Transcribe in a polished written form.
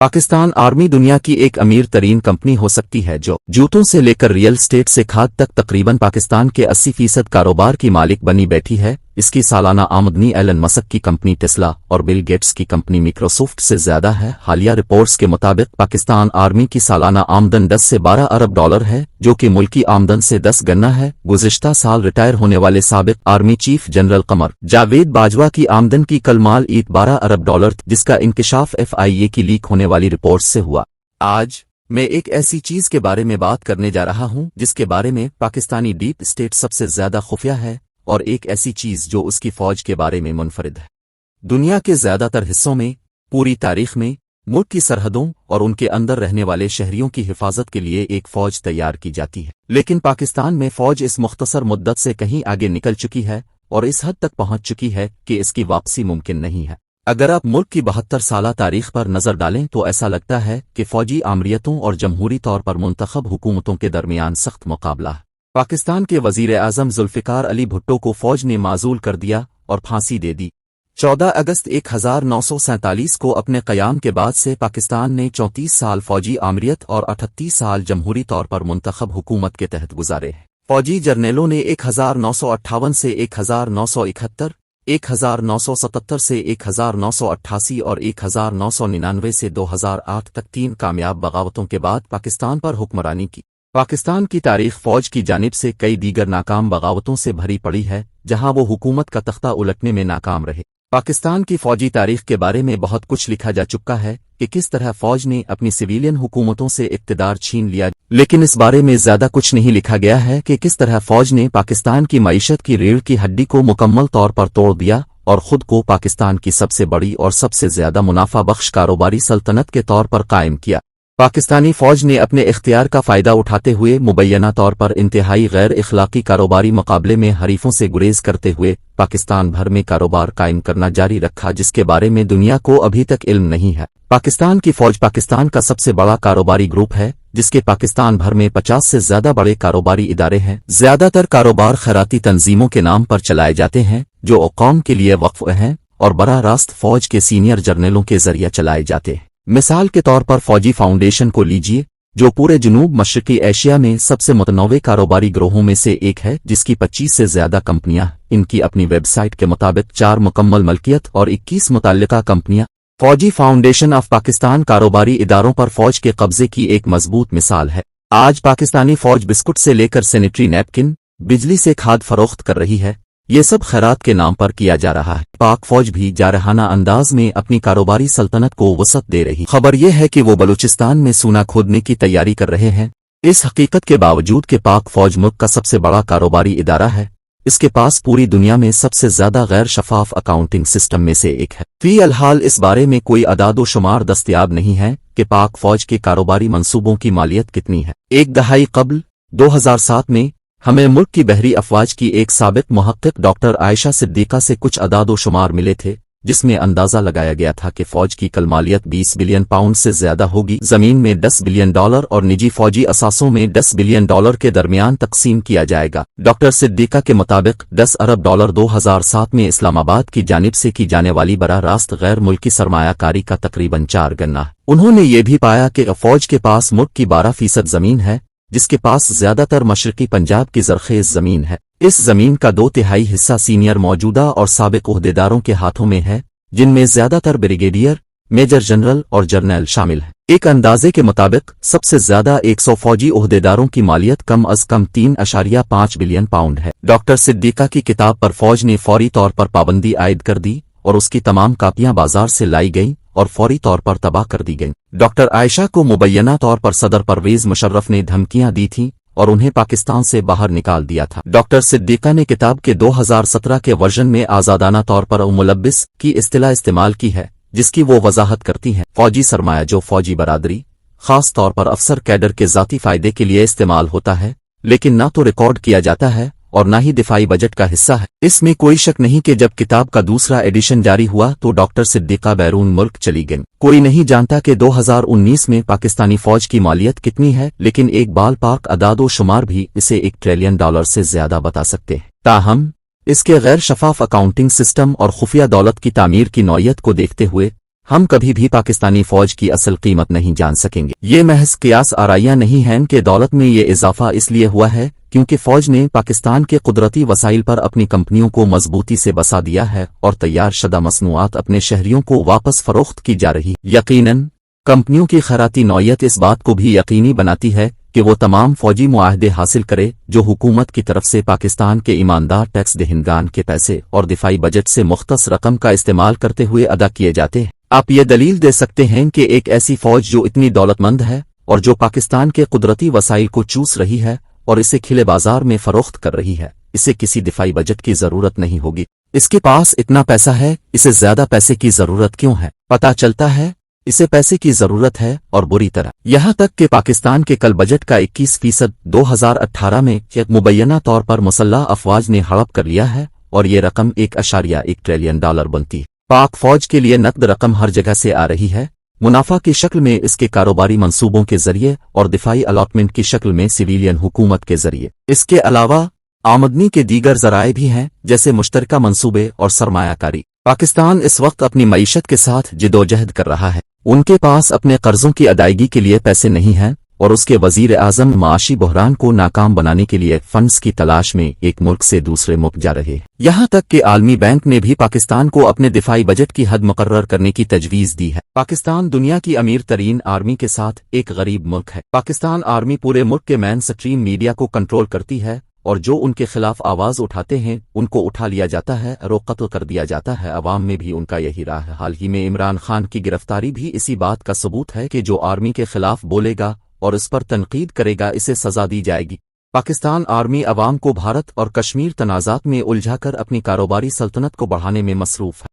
Pakistan army दुनिया की एक अमीर तरीन कंपनी हो सकती है जो जूतों से लेकर रियल स्टेट से खाद तक तकरीबन पाकिस्तान के 80% कारोबार की मालिक बनी बैठी है। इसकी सालाना आमदनी एलन मस्क की कंपनी टेस्ला और बिल गेट्स की कंपनी माइक्रोसॉफ्ट से ज्यादा है। हालिया रिपोर्ट्स के मुताबिक पाकिस्तान आर्मी की सालाना आमदन 10 से 12 अरब डॉलर है, जो कि मुल्की आमदन से 10 गुना है। गुज़िश्ता साल रिटायर होने वाले साबिक army chief general Qamar Javed Bajwa की आमदन की कल माल ईद 12 अरब डॉलर, जिसका इंकिशाफ FIA की लीक होने वाली रिपोर्ट से हुआ। आज मैं एक ऐसी चीज के बारे में बात करने जा रहा हूं जिसके बारे में पाकिस्तानी डीप स्टेट सबसे ज्यादा खुफिया है, और एक ऐसी चीज जो उसकी फौज के बारे में मुनफरिद है। दुनिया के ज्यादातर हिस्सों में पूरी तारीख में मुल्क की सरहदों और उनके अंदर रहने वाले शहरियों की हिफाजत के लिए एक फौज तैयार की जाती है, लेकिन पाकिस्तान में फौज इस मुख्तसर मुद्दत से कहीं आगे निकल चुकी है और इस हद तक पहुंच चुकी है कि इसकी वापसी मुमकिन नहीं है। अगर आप मुल्क की 72 साला तारीख पर नजर डालें तो ऐसा लगता है कि फौजी आमरीतों और जमहूरी तौर पर मुंतखब हुकूमतों के दरमियान सख्त मुकाबला है। पाकिस्तान के वजीर आजम जुल्फिकार अली भुट्टो को फौज ने माजूल कर दिया और फांसी दे दी। 14 अगस्त 1947 को अपने क़याम के बाद से पाकिस्तान ने 34 साल फौजी आमरीत और 38 साल जमहूरी तौर पर मुंतखब हुकूमत के तहत गुजारे हैं। फौजी जर्नेलों ने 1958 से 1971, 1977 से 1988 और 1999 से 2008 तक 3 कामयाब बगावतों के बाद पाकिस्तान पर हुक्मरानी की। पाकिस्तान की तारीख फौज की जानिब से कई दीगर नाकाम बगावतों से भरी पड़ी है, जहां वो हुकूमत का तख्ता उलटने में नाकाम रहे। पाकिस्तान की फौजी तारीख के बारे में बहुत कुछ लिखा जा चुका है कि किस तरह फौज ने अपनी सिविलियन हुकूमतों से इक़्तिदार छीन लिया, लेकिन इस बारे में ज्यादा कुछ नहीं लिखा गया है कि किस तरह फौज ने पाकिस्तान की मईशत की रीढ़ की हड्डी को मुकम्मल तौर पर तोड़ दिया और खुद को पाकिस्तान की सबसे बड़ी और सबसे ज्यादा मुनाफा बख्श कारोबारी सल्तनत के तौर पर कायम किया। पाकिस्तानी फौज ने अपने इख्तियार का फायदा उठाते हुए मुबैना तौर पर इंतहाई गैर इखलाकी कारोबारी मुकाबले में हरीफों से गुरेज करते हुए पाकिस्तान भर में कारोबार कायम करना जारी रखा, जिसके बारे में दुनिया को अभी तक इल्म नहीं है। पाकिस्तान की फौज पाकिस्तान का सबसे बड़ा कारोबारी ग्रुप है, जिसके पाकिस्तान भर में 50 से ज्यादा बड़े कारोबारी इदारे हैं। ज्यादातर कारोबार खैराती तंजीमों के नाम पर चलाए जाते हैं, जो कौम के लिए वक्फ हैं और बराह रास्त फौज के सीनियर जर्नलों के जरिए चलाए जाते हैं। मिसाल के तौर पर फौजी फाउंडेशन को लीजिए, जो पूरे जनूब मशरकी एशिया में सबसे मुतनव्वे कारोबारी ग्रोहों में से एक है, जिसकी 25 से ज्यादा कंपनियां। इनकी अपनी वेबसाइट के मुताबिक 4 मुकम्मल मलकियत और 21 मुतल्लिका कंपनियां। फौजी फाउंडेशन ऑफ पाकिस्तान कारोबारी इदारों पर फौज के कब्जे की एक मजबूत मिसाल है। आज पाकिस्तानी फौज बिस्कुट से लेकर सैनिटरी नैपकिन, बिजली से खाद फरोख्त कर रही है। ये सब खैरात के नाम पर किया जा रहा है। पाक फौज भी जारहाना अंदाज में अपनी कारोबारी सल्तनत को वसत दे रही। खबर यह है कि वो बलूचिस्तान में सूना खोदने की तैयारी कर रहे हैं। इस हकीकत के बावजूद कि पाक फौज मुल्क का सबसे बड़ा कारोबारी इदारा है, इसके पास पूरी दुनिया में सबसे ज्यादा गैर शफाफ अकाउंटिंग सिस्टम में से एक है। फिलहाल इस बारे में कोई अदादो शुमार दस्तयाब नहीं है कि पाक फौज के कारोबारी मंसूबों की मालियत कितनी है। एक दहाई कबल 2007 में हमें मुल्क की बहरी अफवाज की एक साबिक मुहक्किक डॉक्टर आयशा सिद्दीका से कुछ अदादो शुमार मिले थे, जिसमें अंदाजा लगाया गया था कि फौज की कल मालियत 20 बिलियन पाउंड से ज्यादा होगी। जमीन में 10 बिलियन डॉलर और निजी फौजी असासों में 10 बिलियन डॉलर के दरमियान तकसीम किया जाएगा। डॉक्टर सिद्दीका के मुताबिक 10 अरब डॉलर 2007 में इस्लामाबाद की जानिब से की जाने वाली बराह रास्त गैर मुल्की सरमायाकारी का तकरीबन 4 गुना है। उन्होंने ये भी पाया कि फौज के पास मुल्क की 12% जमीन है, जिसके पास ज्यादातर मशरकी पंजाब की जरखेज जमीन है। इस जमीन का 2/3 हिस्सा सीनियर मौजूदा और साबिक ओहदेदारों के हाथों में है, जिनमें ज्यादातर ब्रिगेडियर, मेजर जनरल और जर्नल शामिल हैं। एक अंदाजे के मुताबिक सबसे ज्यादा 100 फौजी ओहदेदारों की मालियत कम अज कम 3.5 बिलियन पाउंड है। डॉक्टर सिद्दीका की किताब पर फौज ने फौरी तौर पर पाबंदी आयद कर दी और उसकी तमाम कापियां बाजार से लाई गईं और फौरी तौर पर तबाह कर दी गईं। डॉक्टर आयशा को मुबैना तौर पर सदर परवेज मुशर्रफ ने धमकियां दी थीं और उन्हें पाकिस्तान से बाहर निकाल दिया था। डॉक्टर सिद्दीका ने किताब के 2017 के वर्जन में आजादाना तौर पर मुलब्बिस की इस्तिलाह इस्तेमाल की है, जिसकी वो वजाहत करती हैं। फौजी सरमाया जो फौजी बरादरी, खास तौर पर अफसर कैडर के जाती फायदे के लिए इस्तेमाल होता है, लेकिन ना तो रिकॉर्ड किया जाता है और न ही दिफाई बजट का हिस्सा है। इसमें कोई शक नहीं कि जब किताब का दूसरा एडिशन जारी हुआ तो डॉक्टर सिद्दीका बैरून मुल्क चली गईं। कोई नहीं जानता कि 2019 में पाकिस्तानी फौज की मालियत कितनी है, लेकिन एक बाल पार्क अदादो शुमार भी इसे $1 ट्रिलियन से ज्यादा बता सकते हैं। ताहम इसके गैर शफाफ अकाउंटिंग सिस्टम और खुफिया दौलत की तामीर की नौयत को देखते हुए ہم کبھی بھی پاکستانی فوج کی اصل قیمت نہیں جان سکیں گے۔ یہ محض قیاس آرائیاں نہیں ہیں کہ دولت میں یہ اضافہ اس لیے ہوا ہے کیونکہ فوج نے پاکستان کے قدرتی وسائل پر اپنی کمپنیوں کو مضبوطی سے بسا دیا ہے اور تیار شدہ مصنوعات اپنے شہریوں کو واپس فروخت کی جا رہی۔ یقیناً کمپنیوں کی خیراتی نوعیت اس بات کو بھی یقینی بناتی ہے کہ وہ تمام فوجی معاہدے حاصل کرے جو حکومت کی طرف سے پاکستان کے ایماندار ٹیکس دہندگان کے پیسے اور دفاعی بجٹ سے مختص رقم کا استعمال کرتے ہوئے ادا کیے جاتے ہیں۔ آپ یہ دلیل دے سکتے ہیں کہ ایک ایسی فوج جو اتنی دولت مند ہے اور جو پاکستان کے قدرتی وسائل کو چوس رہی ہے اور اسے کھلے بازار میں فروخت کر رہی ہے، اسے کسی دفاعی بجٹ کی ضرورت نہیں ہوگی۔ اس کے پاس اتنا پیسہ ہے، اسے زیادہ پیسے کی ضرورت کیوں ہے؟ پتہ چلتا ہے اسے پیسے کی ضرورت ہے اور بری طرح۔ یہاں تک کہ پاکستان کے کل بجٹ کا 21% 2018 میں مبینہ طور پر مسلح افواج نے ہڑپ کر لیا ہے اور یہ رقم $1.1 ٹریلین بنتی۔ پاک فوج کے لیے نقد رقم ہر جگہ سے آ رہی ہے، منافع کی شکل میں اس کے کاروباری منصوبوں کے ذریعے اور دفاعی الاٹمنٹ کی شکل میں سویلین حکومت کے ذریعے۔ اس کے علاوہ آمدنی کے دیگر ذرائع بھی ہیں جیسے مشترکہ منصوبے اور سرمایہ کاری۔ پاکستان اس وقت اپنی معیشت کے ساتھ جدوجہد کر رہا ہے۔ ان کے پاس اپنے قرضوں کی ادائیگی کے لیے پیسے نہیں ہیں اور اس کے وزیر اعظم معاشی بحران کو ناکام بنانے کے لیے فنڈز کی تلاش میں ایک ملک سے دوسرے ملک جا رہے ہیں۔ یہاں تک کہ عالمی بینک نے بھی پاکستان کو اپنے دفاعی بجٹ کی حد مقرر کرنے کی تجویز دی ہے۔ پاکستان دنیا کی امیر ترین آرمی کے ساتھ ایک غریب ملک ہے۔ پاکستان آرمی پورے ملک کے مین سٹریم میڈیا کو کنٹرول کرتی ہے اور جو ان کے خلاف آواز اٹھاتے ہیں ان کو اٹھا لیا جاتا ہے اور قتل کر دیا جاتا ہے۔ عوام میں بھی ان کا یہی راہ ہے۔ حال ہی میں عمران خان کی گرفتاری بھی اسی بات کا ثبوت ہے کہ جو آرمی کے خلاف بولے گا اور اس پر تنقید کرے گا اسے سزا دی جائے گی۔ پاکستان آرمی عوام کو بھارت اور کشمیر تنازعات میں الجھا کر اپنی کاروباری سلطنت کو بڑھانے میں مصروف ہے۔